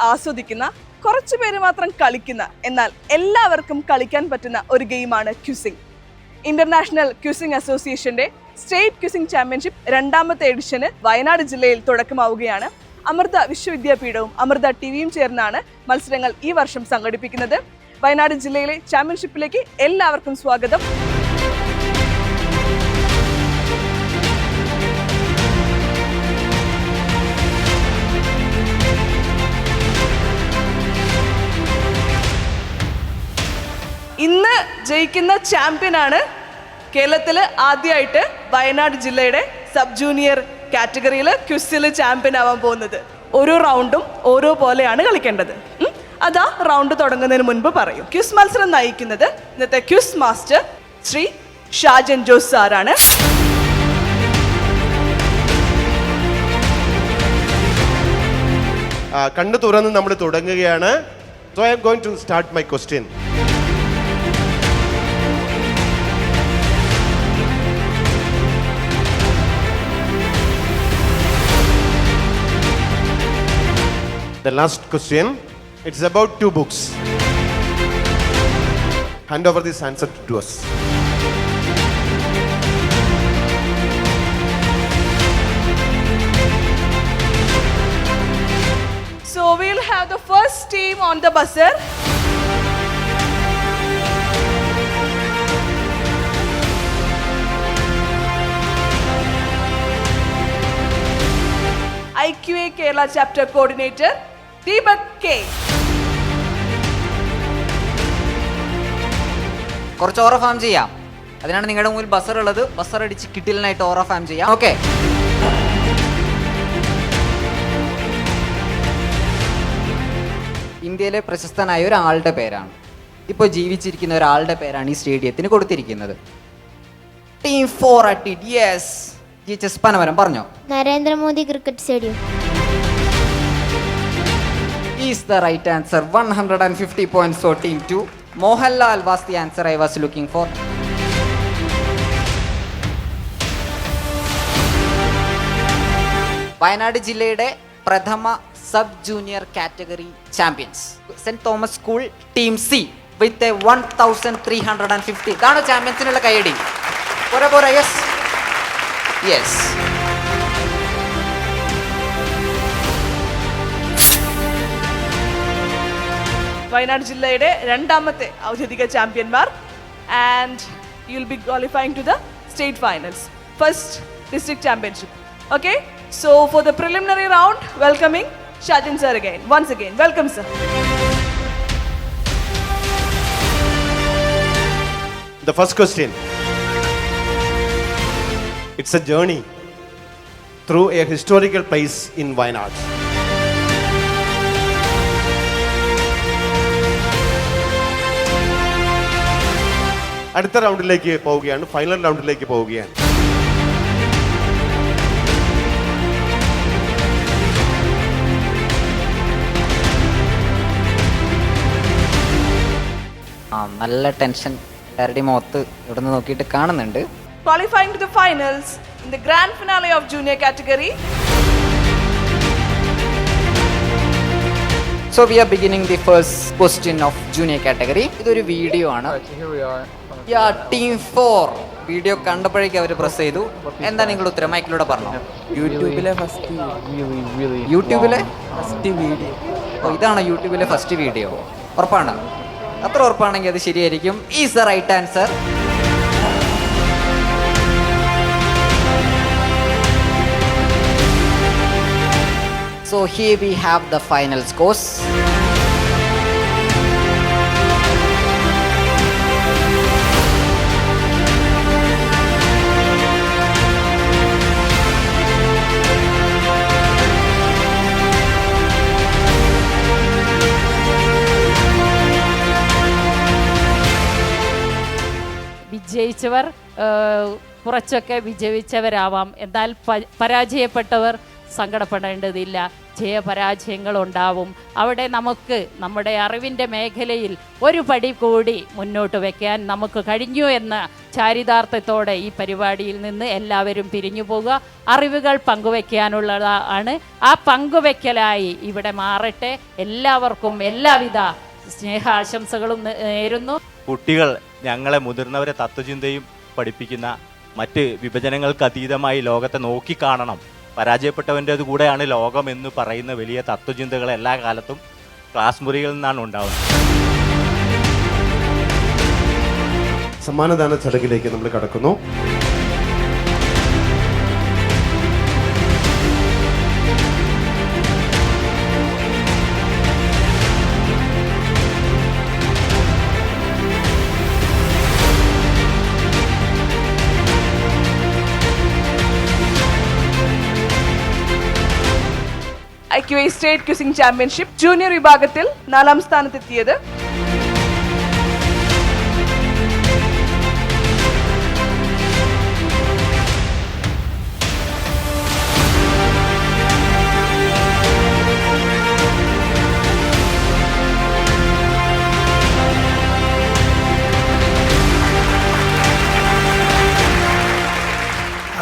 ആസ്വദിക്കുന്ന, കുറച്ചു പേര് മാത്രം കളിക്കുന്ന, എന്നാൽ എല്ലാവർക്കും കളിക്കാൻ പറ്റുന്ന ഒരു ഗെയിമാണ് ക്വിസിംഗ്. ഇന്റർനാഷണൽ ക്വിസിംഗ് അസോസിയേഷന്റെ സ്റ്റേറ്റ് ക്വിസിംഗ് ചാമ്പ്യൻഷിപ്പ് 2ാമത്തെ എഡിഷന് വയനാട് ജില്ലയിൽ തുടക്കമാവുകയാണ്. അമൃത വിശ്വവിദ്യാപീഠവും അമൃത ടിവിയും ചേർന്നാണ് മത്സരങ്ങൾ ഈ വർഷം സംഘടിപ്പിക്കുന്നത്. വയനാട് ജില്ലയിലെ ചാമ്പ്യൻഷിപ്പിലേക്ക് എല്ലാവർക്കും സ്വാഗതം. ഇന്ന് ജയിക്കുന്ന ചാമ്പ്യനാണ് കേരളത്തിൽ ആദ്യമായിട്ട് വയനാട് ജില്ലയുടെ സബ് ജൂനിയർ കാറ്റഗറിയിൽ ക്വിസിൽ ചാമ്പ്യൻ ആവാൻ പോകുന്നത്. ഓരോ റൗണ്ടും ഓരോ പോലെയാണ് കളിക്കേണ്ടത്. അതാ റൗണ്ട് തുടങ്ങുന്നതിന് മുൻപ് പറയും. ക്വിസ് മത്സരം നയിക്കുന്നത് ഇന്നത്തെ ക്വിസ് മാസ്റ്റർ ശ്രീ ഷാജൻ ജോസ് സാറാണ്. കണ്ണു തുറന്ന് നമ്മൾ തുടങ്ങുകയാണ്. So I am going to start my question. The last question, it's about 2 books. Hand over this answer to us. So we'll have the first team on the buzzer. IQA Kerala Chapter Coordinator Deepak K. കുറച്ച് ഓറ farm ചെയ്യാം. അതിനാണ് നിങ്ങളുടെ മുന്നിൽ buzzer ഉള്ളത്. Buzzer അടിച്ച് കിട്ടിലിനായിട്ട് ഓറ farm ചെയ്യാം. Okay, ഇന്ത്യയിലെ പ്രശസ്തനായ ഒരാളുടെ പേരാണ്, ഇപ്പോൾ ജീവിച്ചിരിക്കുന്ന ഒരാളുടെ പേരാണ് ഈ സ്റ്റേഡിയത്തിന് കൊടുത്തിരിക്കുന്നത്. Team 4 at it. Yes, GHS Panamaram പറഞ്ഞോ. Narendra Modi cricket stadium is the right answer. 150 points for team 2. Mohanlal was the answer I was looking for. Wayanad ജില്ലയുടെ പ്രഥമ sub junior category champions saint Thomas school team C with 1350. ഇതാണ് ചാമ്പ്യൻസിനുള്ള കൈയടി. പോരാ പോരാ. Yes yes. Wayanad ജില്ലയുടെ 2ാമത്തെ ഔദ്യോഗിക ചാമ്പ്യന്മാർ. And you will be qualifying to the state finals, first district championship. Okay, so for the preliminary round, welcoming Shajan sir again. Once again, welcome sir. The first question. It's a journey through a historical place in Wayanad. അടുത്ത റൗണ്ടിലേക്ക് പോവുകയാണ്, final റൗണ്ടിലേക്ക് പോവുകയാണ്. നല്ല tension എല്ലാവരുടെയും മുഖത്ത് ഇവിടെ നിന്ന് നോക്കിയിട്ട് കാണുന്നുണ്ട്. Qualifying to the finals in the grand finale of junior category. So we are beginning the first question of junior category. ഇതൊരു വീഡിയോ ആണ്. ടീം 4 വീഡിയോ കണ്ടപ്പോഴേക്കും അവർ പ്രസ് ചെയ്തു. എന്താ നിങ്ങളുടെ ഉത്തരം? മൈക്കിലൂടെ പറഞ്ഞു. യൂട്യൂബിലെ ഫസ്റ്റ് വീഡിയോ. ഇതാണ് യൂട്യൂബിലെ ഫസ്റ്റ് വീഡിയോ. ഉറപ്പാണ്? അത്ര ഉറപ്പാണെങ്കിൽ അത് ശരിയായിരിക്കും. Is the right answer. So here we have the final scores. വിജയിച്ചവർ കുറച്ചൊക്കെ വിജയിച്ചവരാവാം, എന്നാൽ പരാജയപ്പെട്ടവർ സങ്കടപ്പെടേണ്ടതില്ല. ജയപരാജയങ്ങളുണ്ടാവും. അവിടെ നമുക്ക് നമ്മുടെ അറിവിൻ്റെ മേഖലയിൽ ഒരു പടി കൂടി മുന്നോട്ട് വയ്ക്കാൻ നമുക്ക് കഴിഞ്ഞു എന്ന ചാരിതാർത്ഥ്യത്തോടെ ഈ പരിപാടിയിൽ നിന്ന് എല്ലാവരും പിരിഞ്ഞു പോകുക. അറിവുകൾ പങ്കുവയ്ക്കാനുള്ളതാണ്. ആ പങ്കുവയ്ക്കലായി ഇവിടെ മാറട്ടെ. എല്ലാവർക്കും എല്ലാവിധ സ്നേഹാശംസകളും നേരുന്നു. കുട്ടികൾ ഞങ്ങളെ മുതിർന്നവരെ തത്വചിന്തയും പഠിപ്പിക്കുന്ന മറ്റ് വിഭജനങ്ങൾക്ക് അതീതമായി ലോകത്തെ നോക്കിക്കാണണം. പരാജയപ്പെട്ടവൻ്റേത് കൂടെയാണ് ലോകം എന്ന് പറയുന്ന വലിയ തത്വചിന്തകൾ എല്ലാ കാലത്തും ക്ലാസ് മുറികളിൽ നിന്നാണ് ഉണ്ടാവുന്നത്. സമ്മാനദാന ചടങ്ങിലേക്ക് നമ്മൾ കടക്കുന്നു. IQA state queueing championship junior വിഭാഗത്തിൽ 4ാം സ്ഥാനത്തെത്തിയത്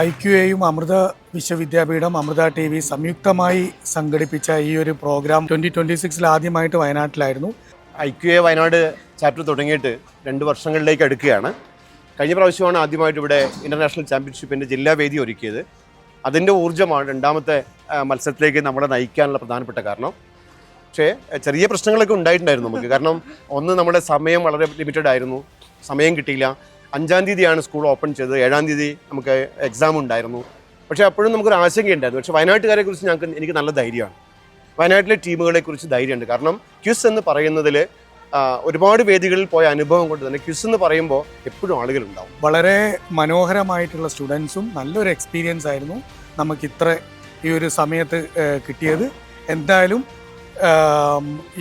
IQAയും അമൃത വിശ്വവിദ്യാപീഠം അമൃത TV സംയുക്തമായി സംഘടിപ്പിച്ച ഈ ഒരു പ്രോഗ്രാം 2026 ആദ്യമായിട്ട് വയനാട്ടിലായിരുന്നു. IQA വയനാട് ചാപ്റ്റർ തുടങ്ങിയിട്ട് 2 വർഷങ്ങളിലേക്ക് അടുക്കുകയാണ്. കഴിഞ്ഞ പ്രാവശ്യമാണ് ആദ്യമായിട്ട് ഇവിടെ ഇൻ്റർനാഷണൽ ചാമ്പ്യൻഷിപ്പിൻ്റെ ജില്ലാ വേദി ഒരുക്കിയത്. അതിൻ്റെ ഊർജ്ജമാണ് രണ്ടാമത്തെ മത്സരത്തിലേക്ക് നമ്മളെ നയിക്കാനുള്ള പ്രധാനപ്പെട്ട കാരണം. പക്ഷേ ചെറിയ പ്രശ്നങ്ങളൊക്കെ ഉണ്ടായിട്ടുണ്ടായിരുന്നു നമുക്ക്. കാരണം ഒന്ന്, നമ്മുടെ സമയം വളരെ ലിമിറ്റഡ് ആയിരുന്നു, സമയം കിട്ടിയില്ല. 5-ാം തീയതിയാണ് സ്കൂൾ ഓപ്പൺ ചെയ്തത്, 7-ാം തീയതി നമുക്ക് എക്സാം ഉണ്ടായിരുന്നു. പക്ഷേ അപ്പോഴും നമുക്കൊരു ആശങ്കയുണ്ടായിരുന്നു. പക്ഷേ വയനാട്ടുകാരെ കുറിച്ച് എനിക്ക് നല്ല ധൈര്യമാണ്. വയനാട്ടിലെ ടീമുകളെ കുറിച്ച് ധൈര്യമുണ്ട്. കാരണം ക്വിസ് എന്ന് പറയുന്നതിൽ ഒരുപാട് വേദികളിൽ പോയ അനുഭവം കൊണ്ട് തന്നെ ക്വിസ് എന്ന് പറയുമ്പോൾ എപ്പോഴും ആളുകളുണ്ടാവും. വളരെ മനോഹരമായിട്ടുള്ള സ്റ്റുഡൻസും നല്ലൊരു എക്സ്പീരിയൻസ് ആയിരുന്നു നമുക്കിത്ര ഈ ഒരു സമയത്ത് കിട്ടിയത്. എന്തായാലും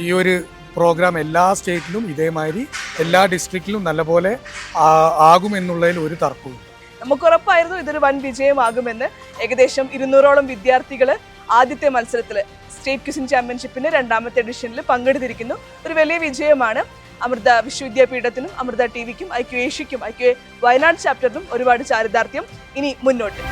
ഈ ഒരു പ്രോഗ്രാം എല്ലാ സ്റ്റേറ്റിലും ഇതേമാതിരി എല്ലാ ഡിസ്ട്രിക്റ്റിലും നല്ലപോലെ ആകുമെന്നുള്ളതിൽ ഒരു തർക്കവും. നമുക്ക് ഉറപ്പായിരുന്നു ഇതൊരു വൻ വിജയമാകുമെന്ന്. ഏകദേശം 200ഓളം വിദ്യാർത്ഥികൾ ആദ്യത്തെ മത്സരത്തിൽ സ്റ്റേറ്റ് ക്യൂസിംഗ് ചാമ്പ്യൻഷിപ്പിന്റെ 2ാമത്തെ എഡിഷനിൽ പങ്കെടുത്തിരിക്കുന്നു. ഒരു വലിയ വിജയമാണ്. അമൃത വിശ്വവിദ്യാപീഠത്തിനും അമൃത TVക്കും IQA ഏഷ്യയ്ക്കും IQA വയനാട് ചാപ്റ്ററിനും ഒരുപാട് ചാരിതാർത്ഥ്യം. ഇനി മുന്നോട്ട്.